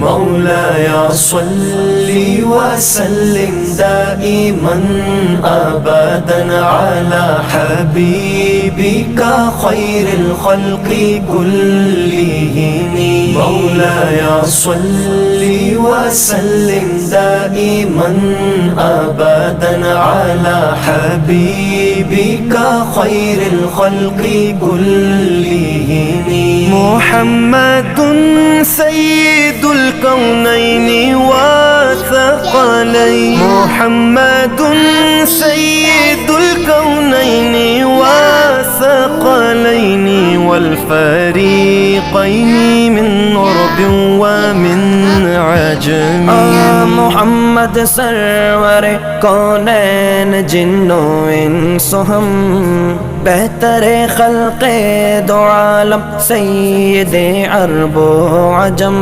مولاي صل وسلم دائما أبدا على حبيبك خير الخلق كلهم. مولاي صل وسلم دائما أبدا على حبيبك خير الخلق كلهم. محمد سيد الكونين والثقلين. محمد سيد الكونين والثقلين والفريقين من عرب ومن عجم. محمد سرور کونین جن و انس ہم بہتر خلق دو عالم سید عرب و عجم.